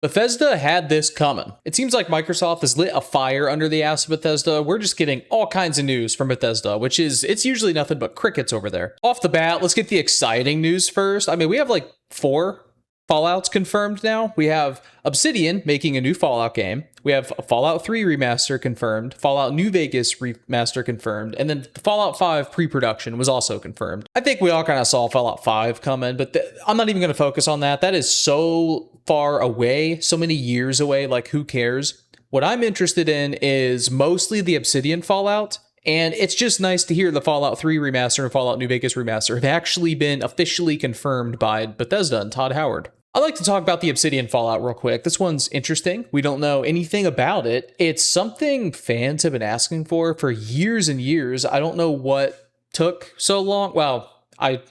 Bethesda had this coming. It seems like Microsoft has lit a fire under the ass of Bethesda. We're just getting all kinds of news from Bethesda, which is, it's usually nothing but crickets over there. Off the bat, let's get the exciting news first. I mean, we have like 4 Fallouts confirmed now. We have Obsidian making a new Fallout game. We have a Fallout 3 remaster confirmed, Fallout New Vegas remaster confirmed, and then Fallout 5 pre-production was also confirmed. I think we all kind of saw Fallout 5 coming, but I'm not even going to focus on that. That is so far away, so many years away, like who cares? What I'm interested in is mostly the Obsidian Fallout, and it's just nice to hear the Fallout 3 remaster and Fallout New Vegas remaster have actually been officially confirmed by Bethesda and Todd Howard. I'd like to talk about the Obsidian Fallout real quick. This one's interesting. We don't know anything about it. It's something fans have been asking for years and years. I don't know what took so long. Well, I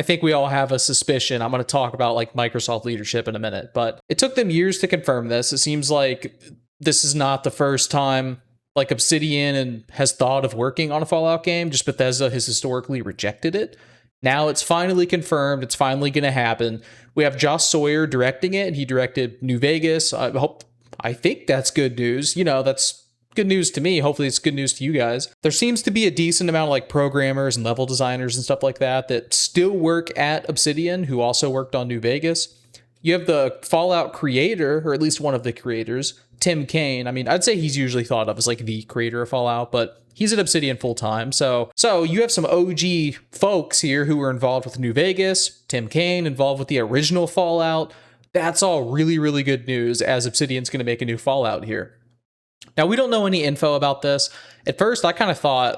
think we all have a suspicion. I'm going to talk about like Microsoft leadership in a minute, but it took them years to confirm this. It seems like this is not the first time like Obsidian has thought of working on a Fallout game. Just Bethesda has historically rejected it. Now it's finally confirmed. It's finally going to happen. We have Josh Sawyer directing it, and he directed New Vegas. I think that's good news. You know, that's good news to me. Hopefully it's good news to you guys. There seems to be a decent amount of like programmers and level designers and stuff like that still work at Obsidian, who also worked on New Vegas. You have the Fallout creator, or at least one of the creators, Tim Kaine. I mean, I'd say he's usually thought of as like the creator of Fallout, but he's at Obsidian full time. So you have some OG folks here who were involved with New Vegas, Tim Kaine involved with the original Fallout. That's all really, really good news, as Obsidian's going to make a new Fallout here. Now, we don't know any info about this. At first, I kind of thought,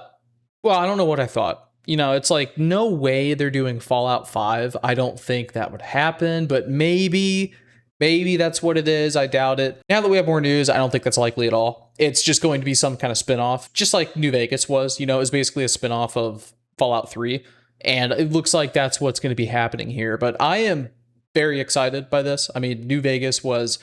well, I don't know what I thought. You know, it's like, no way they're doing Fallout 5. I don't think that would happen, but maybe that's what it is. I doubt it. Now that we have more news, I don't think that's likely at all. It's just going to be some kind of spinoff, just like New Vegas was. You know, it was basically a spinoff of Fallout 3, and it looks like that's what's going to be happening here. But I am very excited by this. I mean, New Vegas was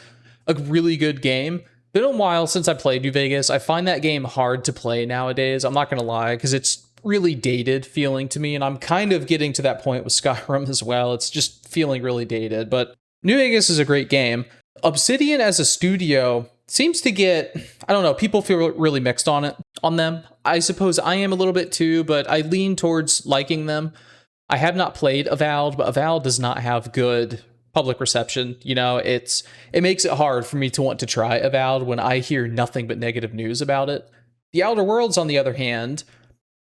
a really good game. Been a while since I played New Vegas. I find that game hard to play nowadays. I'm not going to lie, because it's really dated feeling to me, and I'm kind of getting to that point with Skyrim as well. It's just feeling really dated, but New Vegas is a great game. Obsidian as a studio seems to get, I don't know, people feel really mixed on them. I suppose I am a little bit too, but I lean towards liking them. I have not played Avowed, but Avowed does not have good public reception. You know, it makes it hard for me to want to try Avowed when I hear nothing but negative news about it. The Outer Worlds, on the other hand,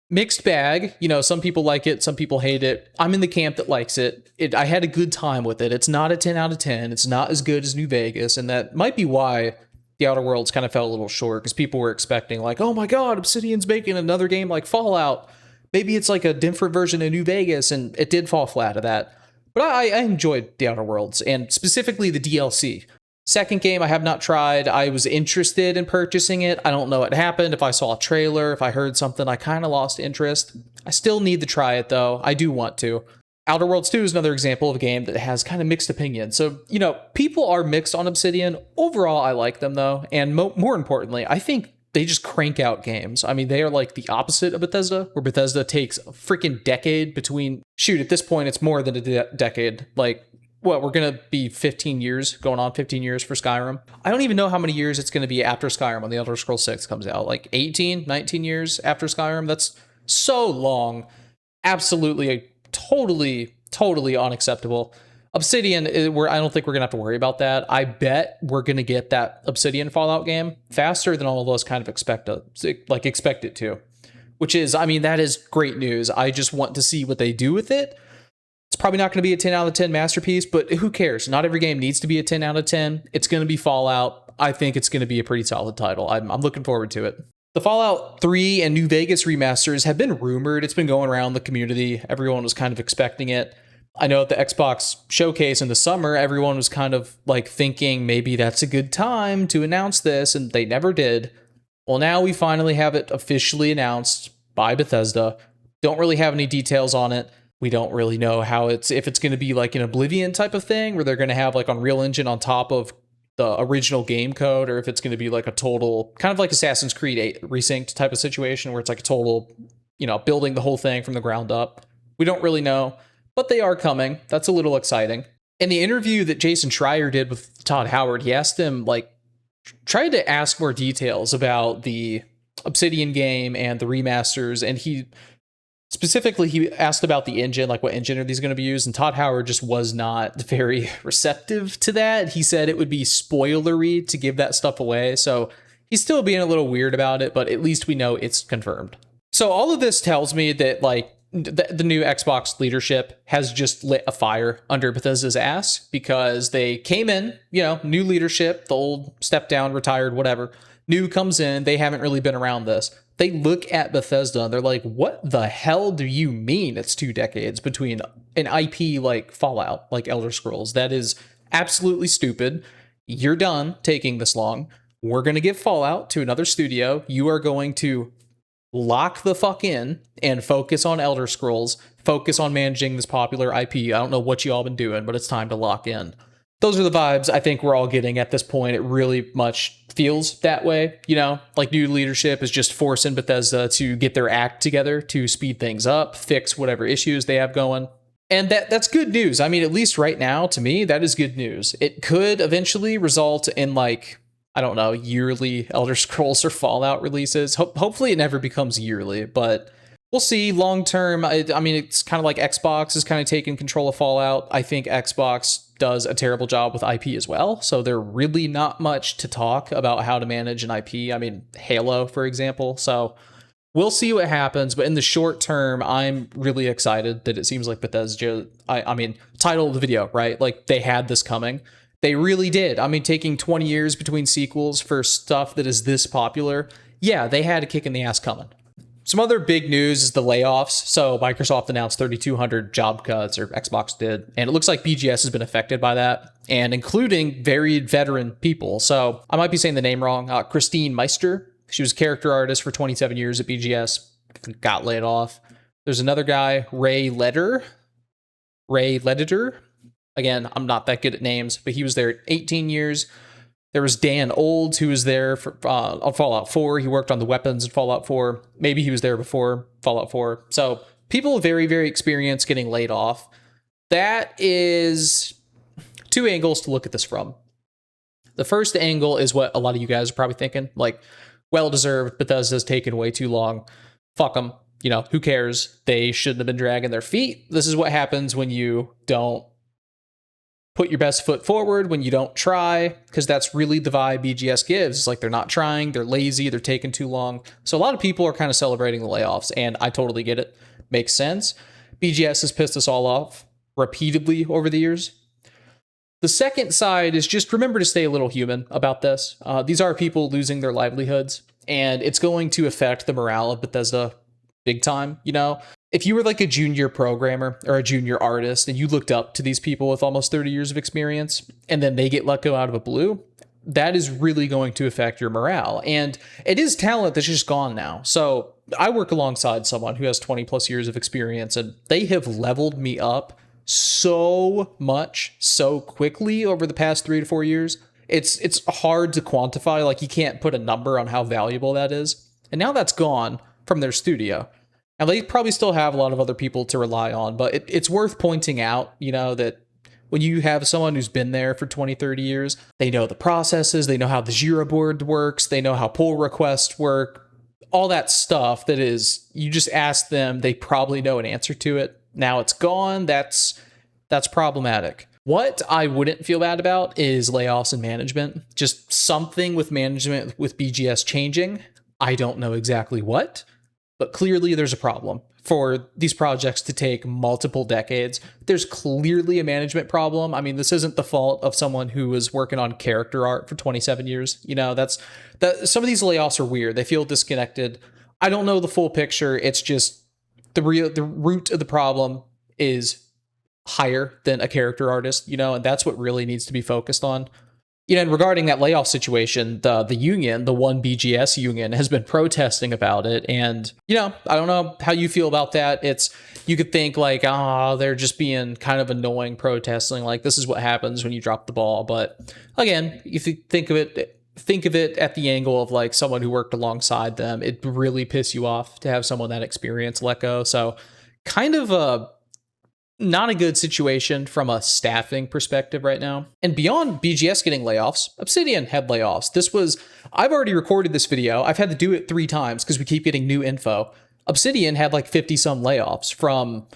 mixed bag. You know, some people like it, some people hate it. I'm in the camp that likes it. I had a good time with it. It's not a 10 out of 10. It's not as good as New Vegas, and that might be why The Outer Worlds kind of fell a little short, because people were expecting like, oh my god, Obsidian's making another game like Fallout. Maybe it's like a different version of New Vegas, and it did fall flat of that. But I enjoyed The Outer Worlds, and specifically the DLC. Second game I have not tried. I was interested in purchasing it. I don't know what happened. If I saw a trailer, if I heard something, I kind of lost interest. I still need to try it though. I do want to. Outer Worlds 2 is another example of a game that has kind of mixed opinions. So, you know, people are mixed on Obsidian. Overall, I like them though. And more importantly, I think they just crank out games. I mean, they are like the opposite of Bethesda, where Bethesda takes a freaking decade between, shoot, at this point, it's more than a decade. Like, what, we're going to be 15 years, going on 15 years for Skyrim. I don't even know how many years it's going to be after Skyrim when The Elder Scrolls 6 comes out. Like 18, 19 years after Skyrim? That's so long. Absolutely, totally unacceptable. Obsidian, I don't think we're going to have to worry about that. I bet we're going to get that Obsidian Fallout game faster than all of us kind of expect it to. Which is, I mean, that is great news. I just want to see what they do with it. It's probably not going to be a 10 out of 10 masterpiece, but who cares? Not every game needs to be a 10 out of 10. It's going to be Fallout. I think it's going to be a pretty solid title. I'm looking forward to it. The Fallout 3 and New Vegas remasters have been rumored. It's been going around the community. Everyone was kind of expecting it. I know at the Xbox showcase in the summer, everyone was kind of like thinking maybe that's a good time to announce this, and they never did. Well, now we finally have it officially announced by Bethesda. Don't really have any details on it. We don't really know if it's going to be like an Oblivion type of thing where they're going to have like Unreal Engine on top of the original game code, or if it's going to be like a total kind of like Assassin's Creed 8 Resynced type of situation where it's like a total, you know, building the whole thing from the ground up. We don't really know, but they are coming. That's a little exciting. In the interview that Jason Schreier did with Todd Howard, he asked him, like, tried to ask more details about the Obsidian game and the remasters, and he asked about the engine, like what engine are these going to be used, and Todd Howard just was not very receptive to that. He said it would be spoilery to give that stuff away, so he's still being a little weird about it, but at least we know it's confirmed. So all of this tells me that, like, the new Xbox leadership has just lit a fire under Bethesda's ass, because they came in, new leadership, the old stepped down, retired, whatever. New comes in, they haven't really been around this. They look at Bethesda and they're like, what the hell do you mean it's 2 decades between an IP like Fallout, like Elder Scrolls? That is absolutely stupid. You're done taking this long. We're going to give Fallout to another studio. You are going to lock the fuck in and focus on Elder Scrolls, focus on managing this popular IP. I don't know what you all been doing, but it's time to lock in. Those are the vibes I think we're all getting at this point. It really much feels that way, like new leadership is just forcing Bethesda to get their act together to speed things up, fix whatever issues they have going. And that's good news. I mean, at least right now, to me, that is good news. It could eventually result in, like, I don't know, yearly Elder Scrolls or Fallout releases. Hopefully it never becomes yearly, but we'll see. Long term, I mean, it's kind of like Xbox is kind of taking control of Fallout. I think Xbox does a terrible job with IP as well, so there really not much to talk about how to manage an IP. I mean, Halo, for example. So we'll see what happens, but in the short term, I'm really excited that it seems like Bethesda, I mean, title of the video, right? Like, they had this coming. They really did. I mean, taking 20 years between sequels for stuff that is this popular, yeah, they had a kick in the ass coming. Some other big news is the layoffs. So Microsoft announced 3,200 job cuts, or Xbox did, and it looks like BGS has been affected by that, and including very veteran people. So I might be saying the name wrong. Christine Meister, she was a character artist for 27 years at BGS, got laid off. There's another guy, Ray Ledder. Again, I'm not that good at names, but he was there 18 years. There was Dan Olds, who was there for on Fallout 4. He worked on the weapons in Fallout 4. Maybe he was there before Fallout 4. So people very, very experienced getting laid off. That is 2 angles to look at this from. The first angle is what a lot of you guys are probably thinking, like, well-deserved, Bethesda's taken way too long. Fuck them. Who cares? They shouldn't have been dragging their feet. This is what happens when you don't put your best foot forward, when you don't try, because that's really the vibe BGS gives. It's like they're not trying, they're lazy, they're taking too long. So a lot of people are kind of celebrating the layoffs, and I totally get it. Makes sense. BGS has pissed us all off repeatedly over the years. The second side is just remember to stay a little human about this. These are people losing their livelihoods, and it's going to affect the morale of Bethesda big time. If you were like a junior programmer or a junior artist and you looked up to these people with almost 30 years of experience, and then they get let go out of a blue, that is really going to affect your morale. And it is talent that's just gone now. So I work alongside someone who has 20 plus years of experience, and they have leveled me up so much, so quickly over the past 3 to 4 years. It's hard to quantify. Like, you can't put a number on how valuable that is. And now that's gone from their studio. And they probably still have a lot of other people to rely on, but it's worth pointing out, that when you have someone who's been there for 20, 30 years, they know the processes, they know how the Jira board works, they know how pull requests work, all that stuff that is, you just ask them, they probably know an answer to it. Now it's gone, that's problematic. What I wouldn't feel bad about is layoffs and management. Just something with management with BGS changing. I don't know exactly what. But clearly there's a problem for these projects to take multiple decades. There's clearly a management problem. I mean, this isn't the fault of someone who was working on character art for 27 years. Some of these layoffs are weird. They feel disconnected. I don't know the full picture. It's just the root of the problem is higher than a character artist, and that's what really needs to be focused on. And regarding that layoff situation, the union, the one BGS union, has been protesting about it. And, I don't know how you feel about that. You could think like, they're just being kind of annoying protesting. Like, this is what happens when you drop the ball. But again, if you think of it at the angle of like someone who worked alongside them, it really piss you off to have someone that experience let go. So kind of not a good situation from a staffing perspective right now. And beyond BGS getting layoffs, Obsidian had layoffs. I've already recorded this video. I've had to do it 3 times because we keep getting new info. Obsidian had like 50 some layoffs, from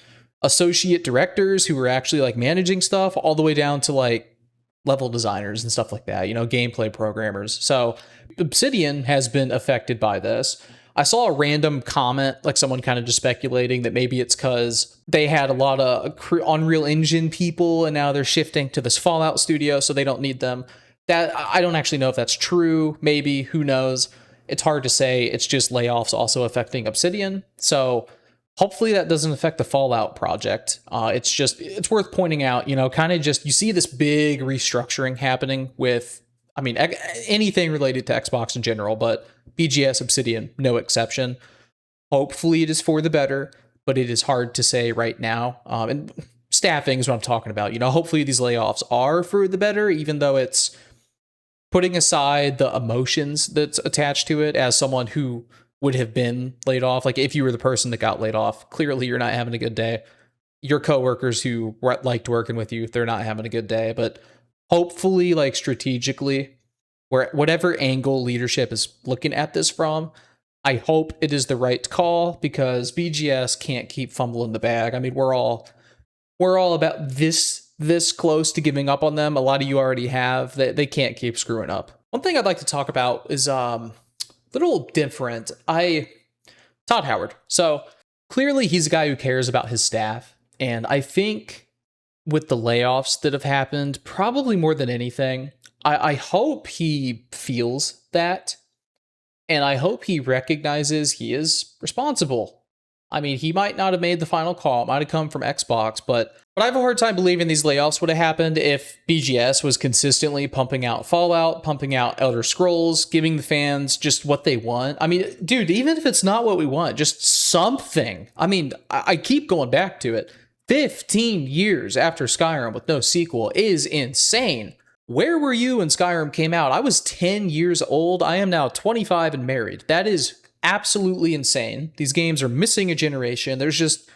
associate directors who were actually like managing stuff all the way down to like level designers and stuff like that, gameplay programmers. So Obsidian has been affected by this. I saw a random comment, like someone kind of just speculating that maybe it's because they had a lot of Unreal Engine people and now they're shifting to this Fallout studio, so they don't need them. That I don't actually know if that's true. Maybe, who knows? It's hard to say. It's just layoffs also affecting Obsidian. So hopefully that doesn't affect the Fallout project. It's worth pointing out, you see this big restructuring happening with, anything related to Xbox in general, but BGS Obsidian, no exception. Hopefully it is for the better, but it is hard to say right now. And staffing is what I'm talking about. Hopefully these layoffs are for the better, even though it's putting aside the emotions that's attached to it as someone who would have been laid off. Like if you were the person that got laid off, clearly you're not having a good day. Your coworkers who liked working with you, they're not having a good day. But hopefully, like strategically, whatever angle leadership is looking at this from, I hope it is the right call, because BGS can't keep fumbling the bag. we're all about this close to giving up on them. A lot of you already have. They can't keep screwing up. One thing I'd like to talk about is a little different. Todd Howard. So clearly he's a guy who cares about his staff. And I think with the layoffs that have happened, probably more than anything, I hope he feels that. And I hope he recognizes he is responsible. He might not have made the final call. It might have come from Xbox, but I have a hard time believing these layoffs would have happened if BGS was consistently pumping out Fallout, pumping out Elder Scrolls, giving the fans just what they want. Dude, even if it's not what we want, just something. I keep going back to it. 15 years after Skyrim with no sequel is insane. Where were you when Skyrim came out? I was 10 years old. I am now 25 and married. That is absolutely insane. These games are missing a generation. There's just,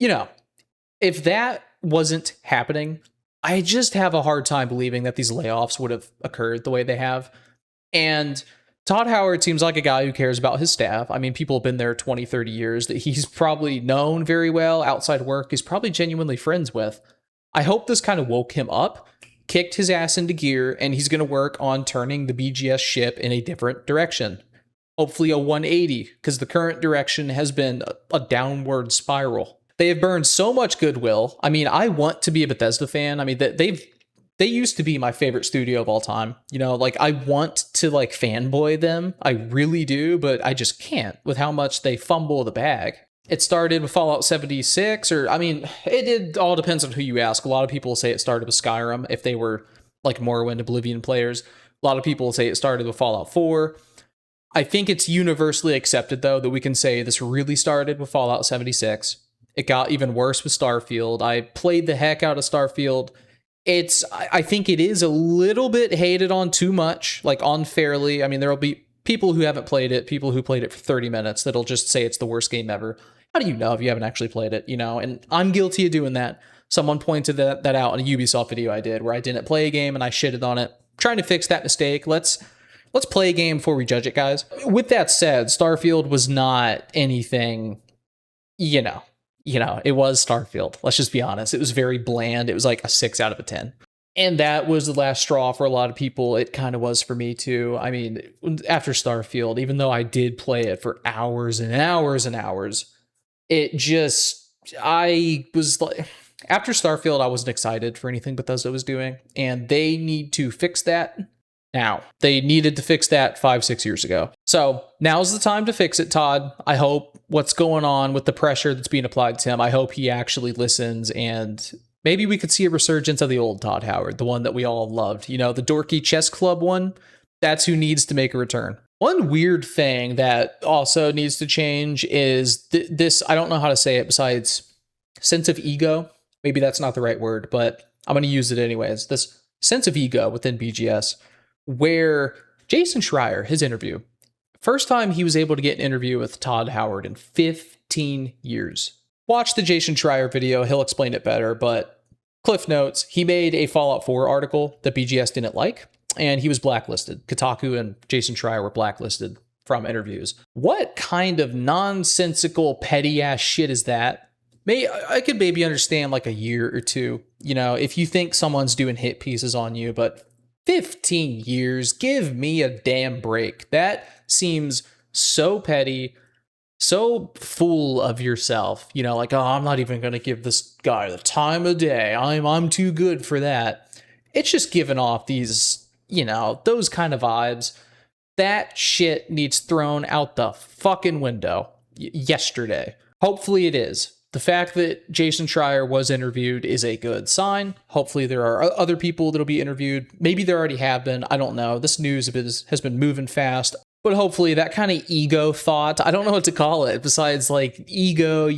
if that wasn't happening, I just have a hard time believing that these layoffs would have occurred the way they have. And Todd Howard seems like a guy who cares about his staff. People have been there 20, 30 years that he's probably known very well outside work. He's probably genuinely friends with. I hope this kind of woke him up, kicked his ass into gear, and he's going to work on turning the BGS ship in a different direction. Hopefully a 180, because the current direction has been a downward spiral. They have burned so much goodwill. I want to be a Bethesda fan. They used to be my favorite studio of all time. I want to fanboy them. I really do, but I just can't with how much they fumble the bag. It started with Fallout 76, it all depends on who you ask. A lot of people say it started with Skyrim if they were like Morrowind, Oblivion players. A lot of people say it started with Fallout 4. I think it's universally accepted, though, that we can say this really started with Fallout 76. It got even worse with Starfield. I played the heck out of Starfield. I think it is a little bit hated on too much, unfairly. There'll be people who haven't played it, people who played it for 30 minutes that'll just say it's the worst game ever. How do you know if you haven't actually played it, And I'm guilty of doing that. Someone pointed that out in a Ubisoft video I did where I didn't play a game and I shitted on it. I'm trying to fix that mistake. Let's play a game before we judge it, guys. With that said, Starfield was not anything, it was Starfield. Let's just be honest. It was very bland. It was like a 6 out of a 10. And that was the last straw for a lot of people. It kind of was for me too. After Starfield, even though I did play it for hours and hours and hours, I was like, after Starfield, I wasn't excited for anything Bethesda was doing. And they need to fix that now. They needed to fix that 5-6 years ago. So now's the time to fix it, Todd. I hope what's going on with the pressure that's being applied to him, I hope he actually listens, and maybe we could see a resurgence of the old Todd Howard, the one that we all loved. The dorky chess club one. That's who needs to make a return. One weird thing that also needs to change is this, I don't know how to say it besides sense of ego. Maybe that's not the right word, but I'm going to use it anyways. This sense of ego within BGS, where Jason Schreier, his interview, first time he was able to get an interview with Todd Howard in 15 years. Watch the Jason Schreier video, he'll explain it better, but Cliff Notes, he made a Fallout 4 article that BGS didn't like, and he was blacklisted. Kotaku and Jason Schreier were blacklisted from interviews. What kind of nonsensical, petty-ass shit is that? I could maybe understand like a year or two, if you think someone's doing hit pieces on you, but 15 years, give me a damn break. That seems so petty, so full of yourself, like, oh, I'm not even going to give this guy the time of day. I'm too good for that. It's just giving off these, those kind of vibes. That shit needs thrown out the fucking window yesterday. Hopefully it is. The fact that Jason Schreier was interviewed is a good sign. Hopefully there are other people that'll be interviewed. Maybe there already have been. I don't know. This news has been moving fast. But hopefully that kind of ego thought, I don't know what to call it besides like ego,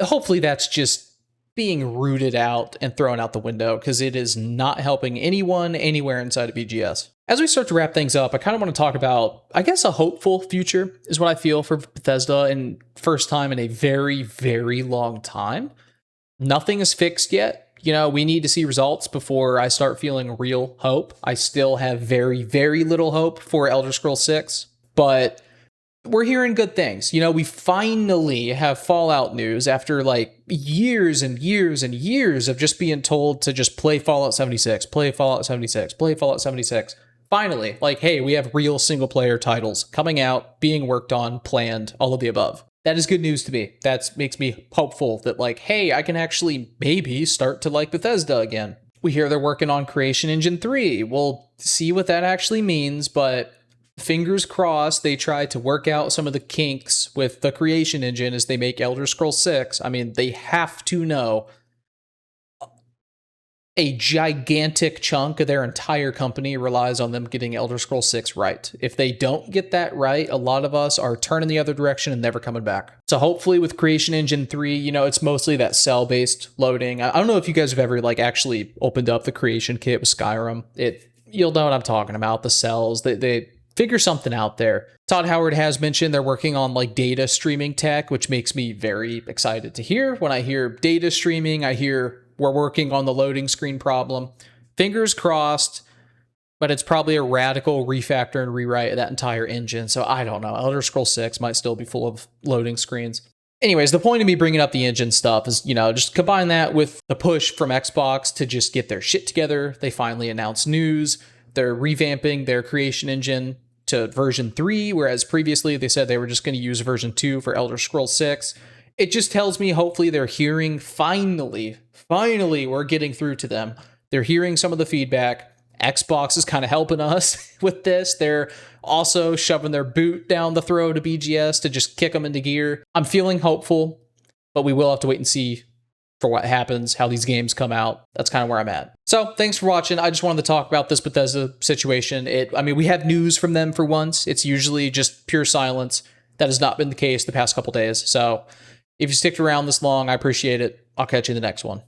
hopefully that's just being rooted out and thrown out the window because it is not helping anyone anywhere inside of BGS. As we start to wrap things up, I kind of want to talk about, I guess, a hopeful future is what I feel for Bethesda, and first time in a very, very long time. Nothing is fixed yet. We need to see results before I start feeling real hope. I still have very, very little hope for Elder Scrolls 6, but we're hearing good things. We finally have Fallout news after like years and years and years of just being told to just play Fallout 76, play Fallout 76, play Fallout 76. Finally, like, hey, we have real single player titles coming out, being worked on, planned, all of the above. That is good news to me. That makes me hopeful that like, hey, I can actually maybe start to like Bethesda again. We hear they're working on Creation Engine 3. We'll see what that actually means, but fingers crossed they try to work out some of the kinks with the Creation Engine as they make Elder Scrolls 6. I mean, they have to know a gigantic chunk of their entire company relies on them getting Elder Scrolls 6 right. If they don't get that right, a lot of us are turning the other direction and never coming back. So hopefully with Creation Engine 3, it's mostly that cell-based loading. I don't know if you guys have ever like actually opened up the Creation Kit with Skyrim. You'll know what I'm talking about, the cells. They figure something out there. Todd Howard has mentioned they're working on like data streaming tech, which makes me very excited to hear. When I hear data streaming, I hear we're working on the loading screen problem. Fingers crossed, but it's probably a radical refactor and rewrite of that entire engine. So I don't know. Elder Scrolls 6 might still be full of loading screens. Anyways, the point of me bringing up the engine stuff is, just combine that with the push from Xbox to just get their shit together. They finally announced news. They're revamping their Creation Engine to version 3, whereas previously they said they were just going to use version 2 for Elder Scrolls 6. It just tells me hopefully they're hearing, finally, we're getting through to them. They're hearing some of the feedback. Xbox is kind of helping us with this. They're also shoving their boot down the throat of BGS to just kick them into gear. I'm feeling hopeful, but we will have to wait and see for what happens, how these games come out. That's kind of where I'm at. So thanks for watching. I just wanted to talk about this Bethesda situation. We have news from them for once. It's usually just pure silence. That has not been the case the past couple days. So if you sticked around this long, I appreciate it. I'll catch you in the next one.